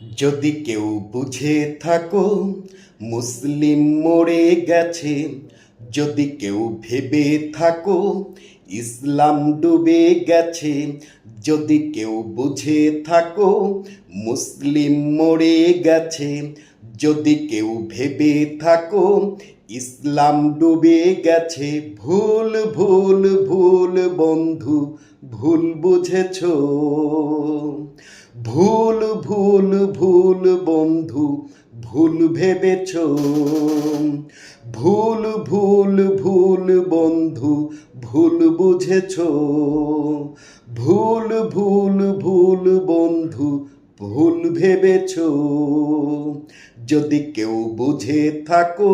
যদি কেউ বুঝে থাকো মুসলিম মরে গেছে, যদি কেউ ভেবে থাকো ইসলাম ডুবে গেছে, যদি কেউ বুঝে থাকো মুসলিম মরে গেছে, যদি কেউ ভেবে থাকো ইসলাম ডুবে গেছে, ভুল ভুল ভুল বন্ধু, ভুল বুঝেছো। ভুল ভুল ভুল বন্ধু, ভুল ভেবেছ। ভুল ভুল ভুল বন্ধু, ভুল বুঝেছ। ভুল ভুল ভুল বন্ধু, ভুল ভেবেছ। যদি কেউ বুঝে থাকো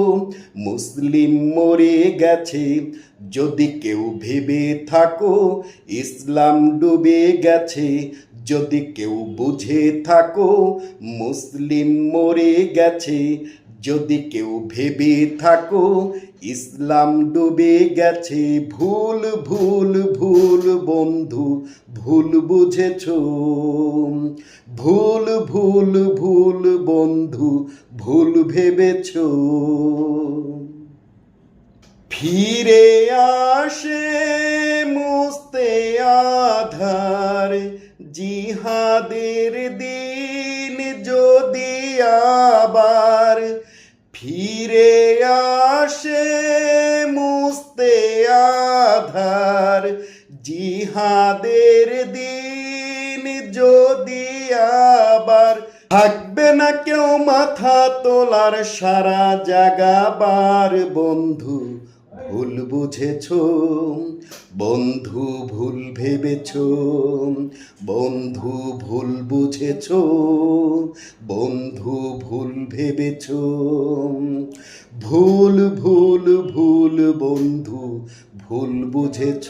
মুসলিম মরে গেছে, যদি কেউ ভেবে থাকো ইসলাম ডুবে গেছে, যদি কেউ বুঝে থাকো মুসলিম মরে গেছে, যদি কেউ ভেবে থাকো ইসলাম ডুবে গেছে, ভুল ভুল ভুল বন্ধু, ভুল বুঝেছ। ভুল ভুল ভুল বন্ধু, ভুল ভেবেছ। ফিরে আসে মুস্তে আধার জিহাদের দিন যদি আবার, ফিরে আসে মুস্তে আধার জিহাদের দিন যদি আবার, থাকবে না কেউ মাথা তোলার সারা জাগাবার। বন্ধু ভুল বুঝেছ, বন্ধু ভুল ভেবেছ, বন্ধু ভুল বুঝেছ, বন্ধু ভুল ভেবেছ। ভুল ভুল ভুল বন্ধু, ভুল বুঝেছ,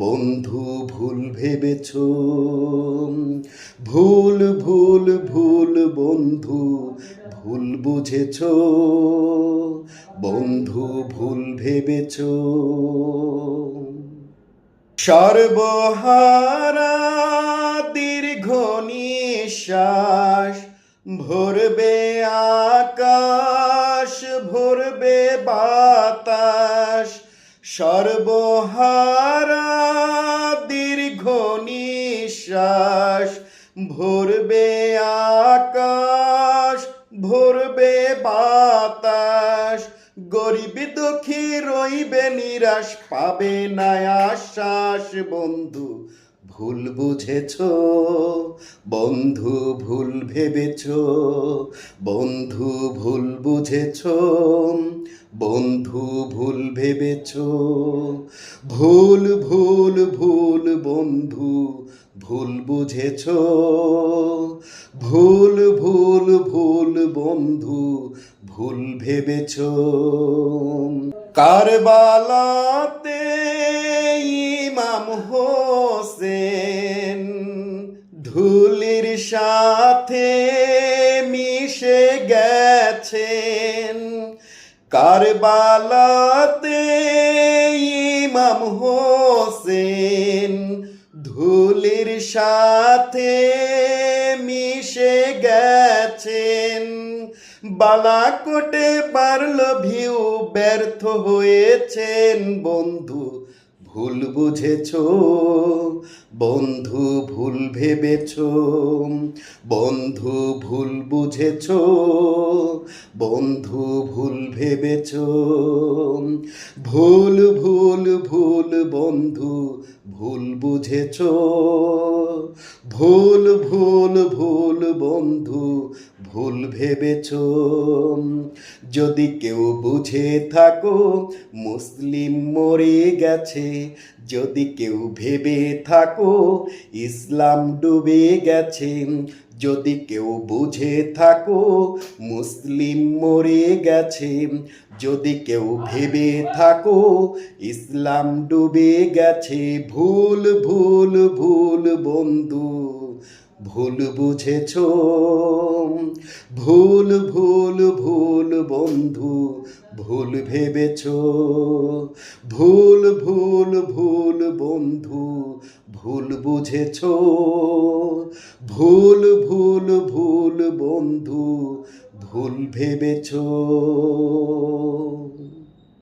বন্ধু ভুল ভেবেছ। ভুল ভুল ভুল বন্ধু, ভুল বুঝেছ, বন্ধু ভুল ভেবেছ। সর্বহারা দীর্ঘ নিঃশ্বাস, ভরবে আকাশ, ভরবে বাতাস। সর্বহারা দীর্ঘ নিঃশ্বাস, ভরবে আকাশ, ভরবে বাতাস। গরিব দুঃখী রইবে নিরাশ, পাবে না আশ্বাস। বন্ধু ভুল বুঝেছ, বন্ধু ভুল ভেবেছ, বন্ধু ভুল বুঝেছ, বন্ধু ভুল ভেবেছ। ভুল ভুল ভুল বন্ধু, ভুল বুঝেছ, ভুল ভুল ভুল বন্ধু, ভুল ভেবেছ। কারবালাতে ইমাম হোসেন ধুলির সাথে মিশে গেছেন, কারবালাতে ইমাম হোসেন ধুলির সাথে মিশে গেছেন। বালাকোটে পারল ভিউ, ব্যর্থ হয়েছেন। বন্ধু ভুল বুঝেছ, বন্ধু ভুল ভেবেছ, বন্ধু ভুল বুঝেছ, বন্ধু ভুল ভেবেছ। ভুল ভুল ভুল বন্ধু, ভুল বুঝেছ, ভুল ভুল ভুল বন্ধু, ভুল ভেবেছ। যদি কেউ বুঝে থাকো মুসলিম মরে গেছে, যদি কেউ ভেবে থাকো ইসলাম ডুবে গেছে, যদি কেউ বুঝে থাকো মুসলিম মরে গেছে, যদি কেউ ভেবে থাকো ইসলাম ডুবে গেছে, ভুল ভুল ভুল বন্ধু, ভুল বুঝেছ। ভুল ভুল ভুল বন্ধু, ভুল ভেবেছ। ভুল ভুল ভুল বন্ধু, ভুল বুঝেছ। ভুল ভুল ভুল বন্ধু ভুল ভেবেছো।